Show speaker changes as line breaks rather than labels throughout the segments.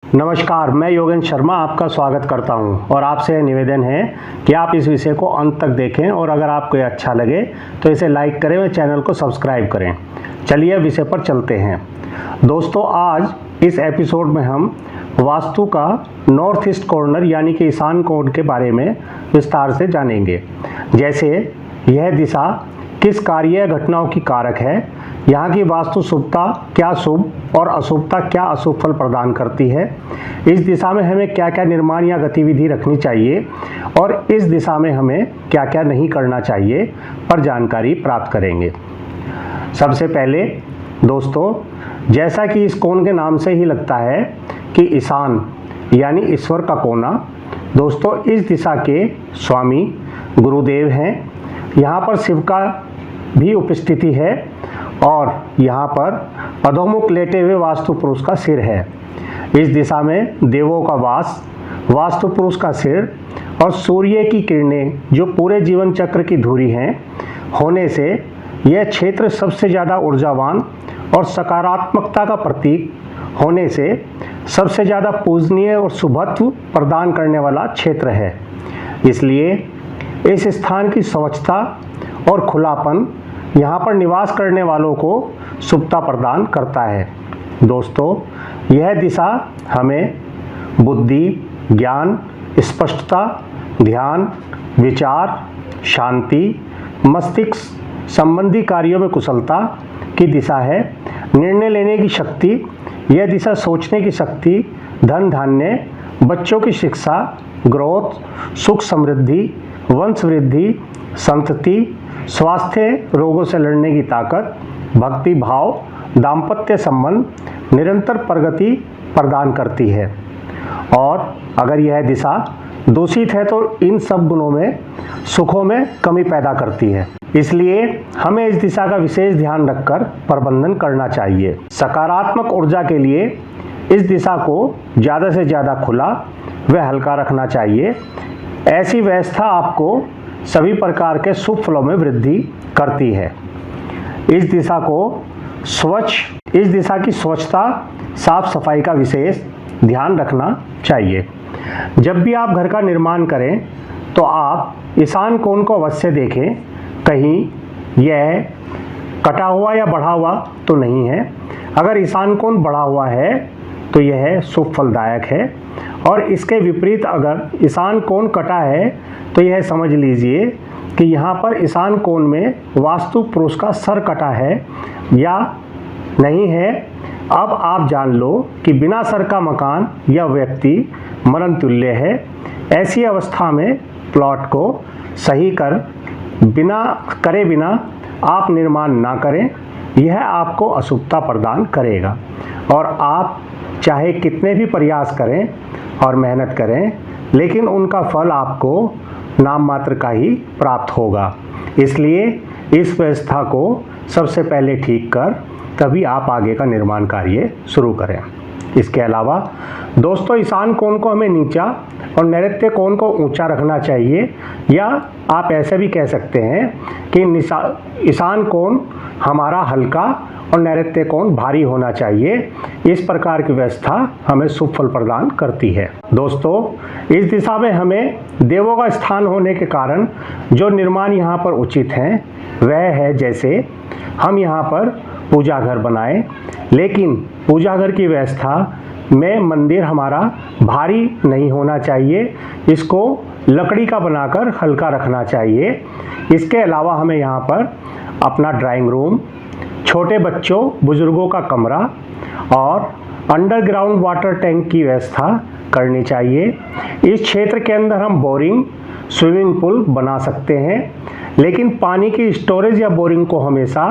नमस्कार, मैं योगेंद्र शर्मा आपका स्वागत करता हूं और आपसे निवेदन है कि आप इस विषय को अंत तक देखें और अगर आपको अच्छा लगे तो इसे लाइक करें और चैनल को सब्सक्राइब करें। चलिए विषय पर चलते हैं। दोस्तों, आज इस एपिसोड में हम वास्तु का नॉर्थ ईस्ट कॉर्नर यानी कि ईशान कोण के बारे में विस्तार से जानेंगे। जैसे यह दिशा किस कार्य घटनाओं की कारक है, यहाँ की वास्तु शुभता क्या शुभ और अशुभता क्या अशुभ फल प्रदान करती है, इस दिशा में हमें क्या क्या निर्माण या गतिविधि रखनी चाहिए और इस दिशा में हमें क्या क्या नहीं करना चाहिए पर जानकारी प्राप्त करेंगे। सबसे पहले दोस्तों, जैसा कि इस कोण के नाम से ही लगता है कि ईशान यानी ईश्वर का कोना, दोस्तों इस दिशा के स्वामी गुरुदेव हैं। यहाँ पर शिव का भी उपस्थिति है और यहाँ पर अधोमुख लेटे हुए वास्तु पुरुष का सिर है। इस दिशा में देवों का वास, वास्तु पुरुष का सिर और सूर्य की किरणें जो पूरे जीवन चक्र की धुरी हैं होने से यह क्षेत्र सबसे ज़्यादा ऊर्जावान और सकारात्मकता का प्रतीक होने से सबसे ज़्यादा पूजनीय और शुभत्व प्रदान करने वाला क्षेत्र है। इसलिए इस स्थान की स्वच्छता और खुलापन यहाँ पर निवास करने वालों को शुभता प्रदान करता है। दोस्तों, यह दिशा हमें बुद्धि, ज्ञान, स्पष्टता, ध्यान, विचार, शांति, मस्तिष्क संबंधी कार्यों में कुशलता की दिशा है। निर्णय लेने की शक्ति, यह दिशा सोचने की शक्ति, धन धान्य, बच्चों की शिक्षा, ग्रोथ, सुख समृद्धि, वंश वृद्धि, संतति, स्वास्थ्य, रोगों से लड़ने की ताकत, भक्ति भाव, दाम्पत्य संबंध, निरंतर प्रगति प्रदान करती है। और अगर यह दिशा दूषित है तो इन सब गुणों में, सुखों में कमी पैदा करती है। इसलिए हमें इस दिशा का विशेष ध्यान रखकर प्रबंधन करना चाहिए। सकारात्मक ऊर्जा के लिए इस दिशा को ज़्यादा से ज़्यादा खुला व हल्का रखना चाहिए। ऐसी व्यवस्था आपको सभी प्रकार के शुभ फलों में वृद्धि करती है। इस दिशा की स्वच्छता, साफ सफाई का विशेष ध्यान रखना चाहिए। जब भी आप घर का निर्माण करें तो आप ईशान कोण को अवश्य देखें, कहीं यह कटा हुआ या बढ़ा हुआ तो नहीं है। अगर ईशान कोण बढ़ा हुआ है तो यह शुभ फलदायक है और इसके विपरीत अगर ईशान कोण कटा है तो यह समझ लीजिए कि यहाँ पर ईशान कोण में वास्तु पुरुष का सर कटा है या नहीं है। अब आप जान लो कि बिना सर का मकान या व्यक्ति मरण तुल्य है। ऐसी अवस्था में प्लॉट को सही बिना आप निर्माण ना करें, यह आपको अशुभता प्रदान करेगा और आप चाहे कितने भी प्रयास करें और मेहनत करें, लेकिन उनका फल आपको नाम मात्र का ही प्राप्त होगा। इसलिए इस व्यवस्था को सबसे पहले ठीक कर तभी आप आगे का निर्माण कार्य शुरू करें। इसके अलावा दोस्तों, ईशान कोण को हमें नीचा और नैऋत्य कोण को ऊंचा रखना चाहिए, या आप ऐसे भी कह सकते हैं कि ईशान कोण हमारा हल्का और नैऋत्य कोण भारी होना चाहिए। इस प्रकार की व्यवस्था हमें शुभ फल प्रदान करती है। दोस्तों, इस दिशा में हमें देवों का स्थान होने के कारण जो निर्माण यहाँ पर उचित हैं वह है, जैसे हम यहाँ पर पूजा घर बनाएं, लेकिन पूजा घर की व्यवस्था में मंदिर हमारा भारी नहीं होना चाहिए, इसको लकड़ी का बनाकर हल्का रखना चाहिए। इसके अलावा हमें यहाँ पर अपना ड्राइंग रूम, छोटे बच्चों बुजुर्गों का कमरा और अंडरग्राउंड वाटर टैंक की व्यवस्था करनी चाहिए। इस क्षेत्र के अंदर हम बोरिंग, स्विमिंग पूल बना सकते हैं, लेकिन पानी की स्टोरेज या बोरिंग को हमेशा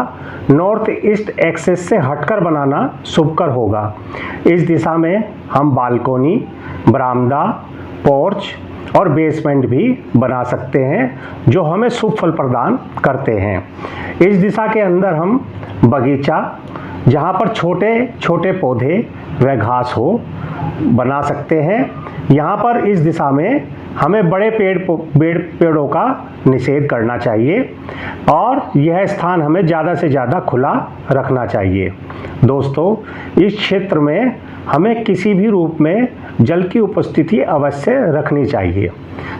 नॉर्थ ईस्ट एक्सेस से हटकर बनाना शुभकर होगा। इस दिशा में हम बालकोनी, बरामदा, पोर्च और बेसमेंट भी बना सकते हैं जो हमें शुभ फल प्रदान करते हैं। इस दिशा के अंदर हम बगीचा, जहाँ पर छोटे छोटे पौधे व घास हो, बना सकते हैं। यहाँ पर इस दिशा में हमें बड़े पेड़ों का निषेध करना चाहिए और यह स्थान हमें ज़्यादा से ज़्यादा खुला रखना चाहिए। दोस्तों, इस क्षेत्र में हमें किसी भी रूप में जल की उपस्थिति अवश्य रखनी चाहिए।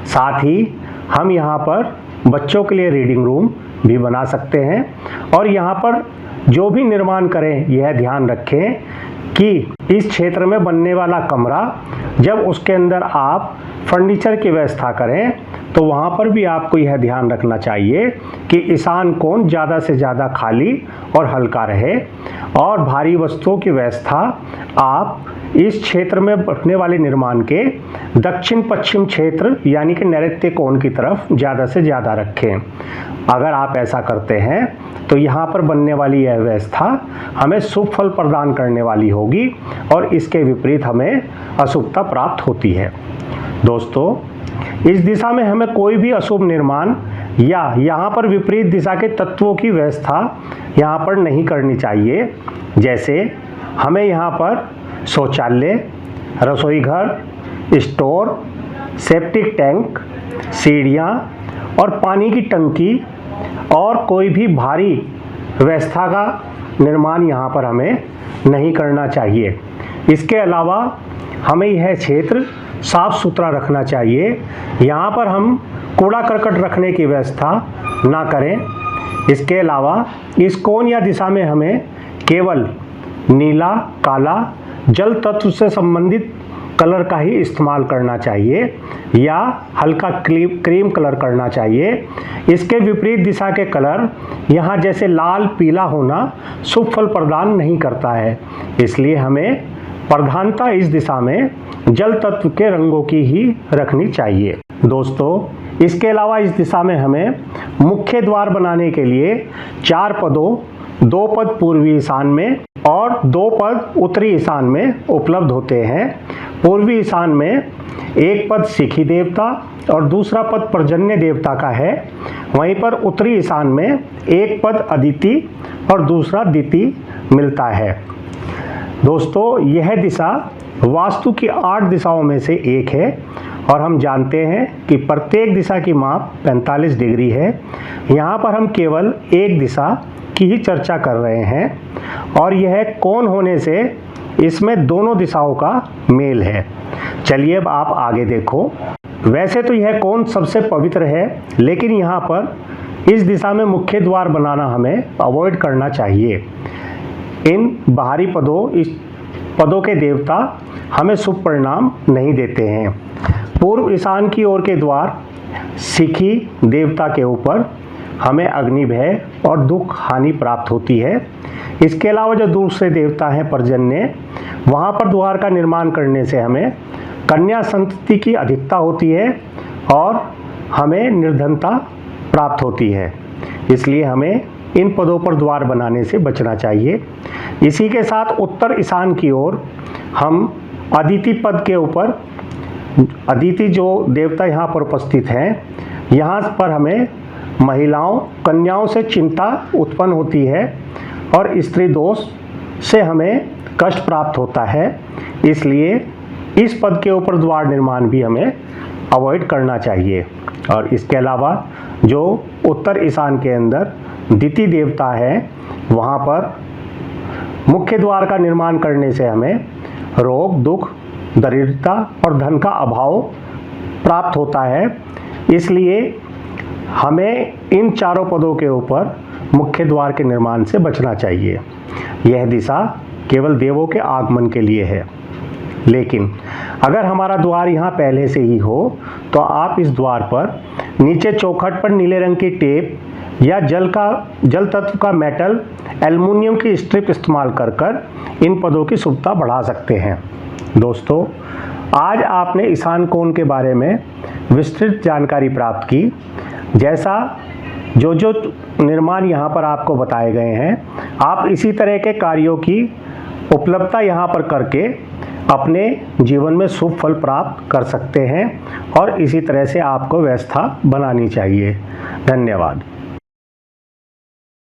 साथ ही हम यहाँ पर बच्चों के लिए रीडिंग रूम भी बना सकते हैं और यहाँ पर जो भी निर्माण करें यह ध्यान रखें कि इस क्षेत्र में बनने वाला कमरा, जब उसके अंदर आप फर्नीचर की व्यवस्था करें तो वहाँ पर भी आपको यह ध्यान रखना चाहिए कि ईशान कोण ज़्यादा से ज़्यादा खाली और हल्का रहे और भारी वस्तुओं की व्यवस्था आप इस क्षेत्र में बनने वाले निर्माण के दक्षिण पश्चिम क्षेत्र यानी कि नैऋत्य कोण की तरफ ज़्यादा से ज़्यादा रखें। अगर आप ऐसा करते हैं तो यहाँ पर बनने वाली यह व्यवस्था हमें शुभ फल प्रदान करने वाली होगी और इसके विपरीत हमें अशुभता प्राप्त होती है। दोस्तों, इस दिशा में हमें कोई भी अशुभ निर्माण या यहाँ पर विपरीत दिशा के तत्वों की व्यवस्था यहाँ पर नहीं करनी चाहिए। जैसे हमें यहाँ पर शौचालय, रसोई घर, स्टोर, सेप्टिक टैंक, सीढ़ियाँ और पानी की टंकी और कोई भी भारी व्यवस्था का निर्माण यहाँ पर हमें नहीं करना चाहिए। इसके अलावा हमें यह क्षेत्र साफ सुथरा रखना चाहिए। यहाँ पर हम कूड़ा करकट रखने की व्यवस्था ना करें। इसके अलावा इस कोण या दिशा में हमें केवल नीला, काला, जल तत्व से संबंधित कलर का ही इस्तेमाल करना चाहिए या हल्का क्रीम कलर करना चाहिए। इसके विपरीत दिशा के कलर यहाँ जैसे लाल, पीला होना शुभ फल प्रदान नहीं करता है। इसलिए हमें प्रधानता इस दिशा में जल तत्व के रंगों की ही रखनी चाहिए। दोस्तों, इसके अलावा इस दिशा में हमें मुख्य द्वार बनाने के लिए 4 पदों, 2 पद पूर्वी ईशान में और 2 पद उत्तरी ईशान में उपलब्ध होते हैं। पूर्वी ईशान में एक पद सिखी देवता और दूसरा पद पर्जन्य देवता का है। वहीं पर उत्तरी ईशान में एक पद अदिति और दूसरा दिति मिलता है। दोस्तों, यह दिशा वास्तु की 8 दिशाओं में से एक है और हम जानते हैं कि प्रत्येक दिशा की माप 45 डिग्री है। यहाँ पर हम केवल एक दिशा की ही चर्चा कर रहे हैं और यह कोण होने से इसमें दोनों दिशाओं का मेल है। चलिए अब आप आगे देखो। वैसे तो यह कोण सबसे पवित्र है, लेकिन यहाँ पर इस दिशा में मुख्य द्वार बनाना हमें अवॉइड करना चाहिए। इन बाहरी पदों, इस पदों के देवता हमें शुभ परिणाम नहीं देते हैं। पूर्व ईशान की ओर के द्वार सिखी देवता के ऊपर हमें अग्नि भय और दुख हानि प्राप्त होती है। इसके अलावा जो दूसरे देवता हैं पर्जन्य, वहाँ पर द्वार का निर्माण करने से हमें कन्या संतति की अधिकता होती है और हमें निर्धनता प्राप्त होती है। इसलिए हमें इन पदों पर द्वार बनाने से बचना चाहिए। इसी के साथ उत्तर ईशान की ओर हम अदिति पद के ऊपर, अदिति जो देवता यहाँ पर उपस्थित हैं, यहाँ पर हमें महिलाओं, कन्याओं से चिंता उत्पन्न होती है और स्त्री दोष से हमें कष्ट प्राप्त होता है। इसलिए इस पद के ऊपर द्वार निर्माण भी हमें अवॉइड करना चाहिए। और इसके अलावा जो उत्तर ईशान के अंदर दिति देवता है, वहाँ पर मुख्य द्वार का निर्माण करने से हमें रोग, दुख, दरिद्रता और धन का अभाव प्राप्त होता है। इसलिए हमें इन चारों पदों के ऊपर मुख्य द्वार के निर्माण से बचना चाहिए। यह दिशा केवल देवों के आगमन के लिए है। लेकिन अगर हमारा द्वार यहाँ पहले से ही हो तो आप इस द्वार पर नीचे चौखट पर नीले रंग की टेप या जल तत्व का मेटल, एल्युमिनियम की स्ट्रिप इस्तेमाल कर इन पदों की शुभता बढ़ा सकते हैं। दोस्तों, आज आपने ईशान कोण के बारे में विस्तृत जानकारी प्राप्त की। जैसा जो निर्माण यहाँ पर आपको बताए गए हैं, आप इसी तरह के कार्यों की उपलब्धता यहाँ पर करके अपने जीवन में शुभ फल प्राप्त कर सकते हैं और इसी तरह से आपको व्यवस्था बनानी चाहिए। धन्यवाद।